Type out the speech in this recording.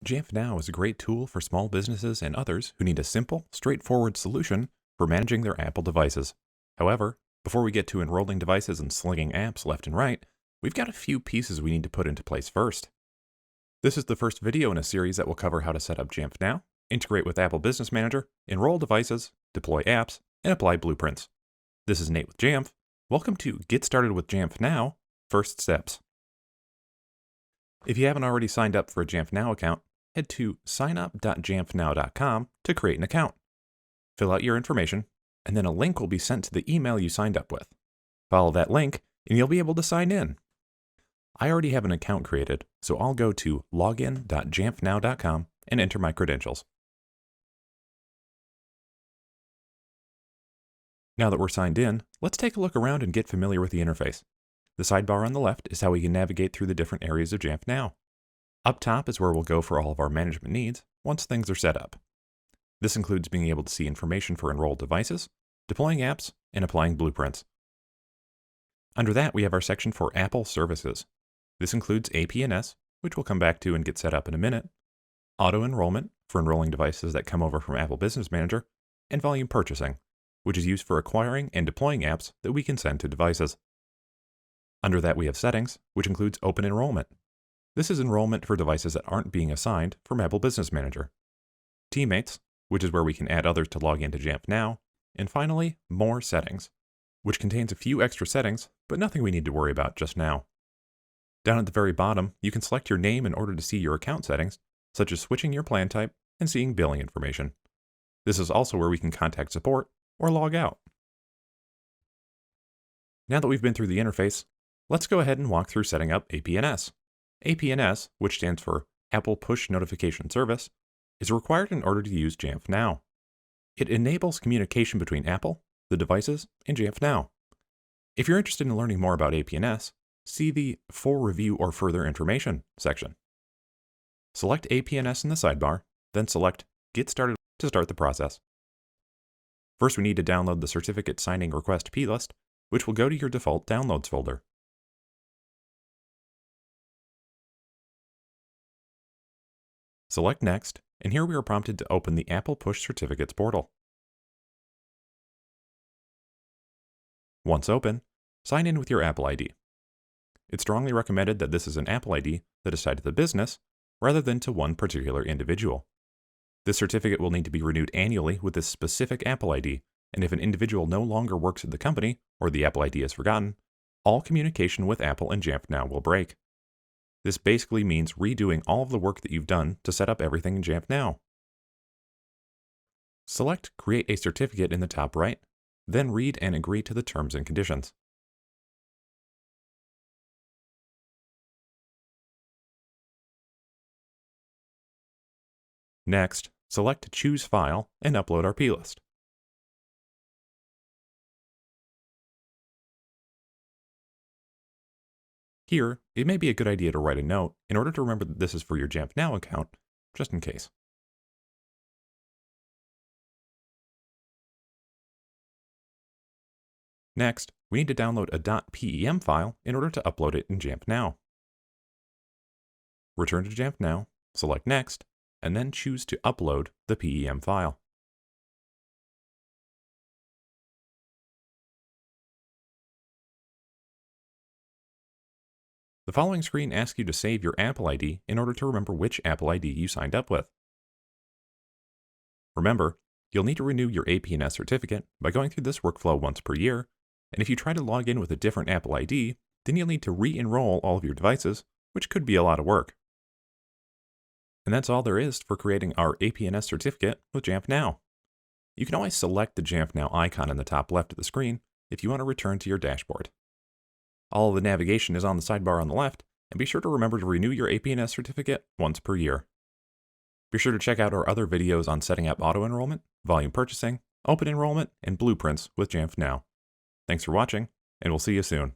Jamf Now is a great tool for small businesses and others who need a simple, straightforward solution for managing their Apple devices. However, before we get to enrolling devices and slinging apps left and right, we've got a few pieces we need to put into place first. This is the first video in a series that will cover how to set up Jamf Now, integrate with Apple Business Manager, enroll devices, deploy apps, and apply blueprints. This is Nate with Jamf. Welcome to Get Started with Jamf Now, First Steps. If you haven't already signed up for a Jamf Now account, head to signup.jamfnow.com to create an account. Fill out your information, and then a link will be sent to the email you signed up with. Follow that link, and you'll be able to sign in. I already have an account created, so I'll go to login.jamfnow.com and enter my credentials. Now that we're signed in, let's take a look around and get familiar with the interface. The sidebar on the left is how we can navigate through the different areas of Jamf Now. Up top is where we'll go for all of our management needs once things are set up. This includes being able to see information for enrolled devices, deploying apps, and applying blueprints. Under that, we have our section for Apple services. This includes APNs, which we'll come back to and get set up in a minute, auto-enrollment for enrolling devices that come over from Apple Business Manager, and volume purchasing, which is used for acquiring and deploying apps that we can send to devices. Under that, we have settings, which includes open enrollment. This is enrollment for devices that aren't being assigned from Apple Business Manager. Teammates, which is where we can add others to log into Jamf Now. And finally, more settings, which contains a few extra settings, but nothing we need to worry about just now. Down at the very bottom, you can select your name in order to see your account settings, such as switching your plan type and seeing billing information. This is also where we can contact support or log out. Now that we've been through the interface, let's go ahead and walk through setting up APNs. APNs, which stands for Apple Push Notification Service, is required in order to use Jamf Now. It enables communication between Apple, the devices, and Jamf Now. If you're interested in learning more about APNs, see the For Review or Further Information section. Select APNs in the sidebar, then select Get Started to start the process. First, we need to download the Certificate Signing Request plist, which will go to your default Downloads folder. Select Next, and here we are prompted to open the Apple Push Certificates portal. Once open, sign in with your Apple ID. It's strongly recommended that this is an Apple ID that is tied to the business rather than to one particular individual. This certificate will need to be renewed annually with this specific Apple ID, and if an individual no longer works at the company or the Apple ID is forgotten, all communication with Apple and Jamf Now will break. This basically means redoing all of the work that you've done to set up everything in Jamf Now. Select Create a Certificate in the top right, then read and agree to the terms and conditions. Next, select Choose File and upload our plist. Here, it may be a good idea to write a note in order to remember that this is for your Jamf Now account, just in case. Next, we need to download a .pem file in order to upload it in Jamf Now. Return to Jamf Now, select Next, and then choose to upload the PEM file. The following screen asks you to save your Apple ID in order to remember which Apple ID you signed up with. Remember, you'll need to renew your APNs certificate by going through this workflow once per year, and if you try to log in with a different Apple ID, then you'll need to re-enroll all of your devices, which could be a lot of work. And that's all there is for creating our APNs certificate with Jamf Now. You can always select the Jamf Now icon in the top left of the screen if you want to return to your dashboard. All of the navigation is on the sidebar on the left, and be sure to remember to renew your APNs certificate once per year. Be sure to check out our other videos on setting up auto-enrollment, volume purchasing, open enrollment, and blueprints with Jamf Now. Thanks for watching, and we'll see you soon.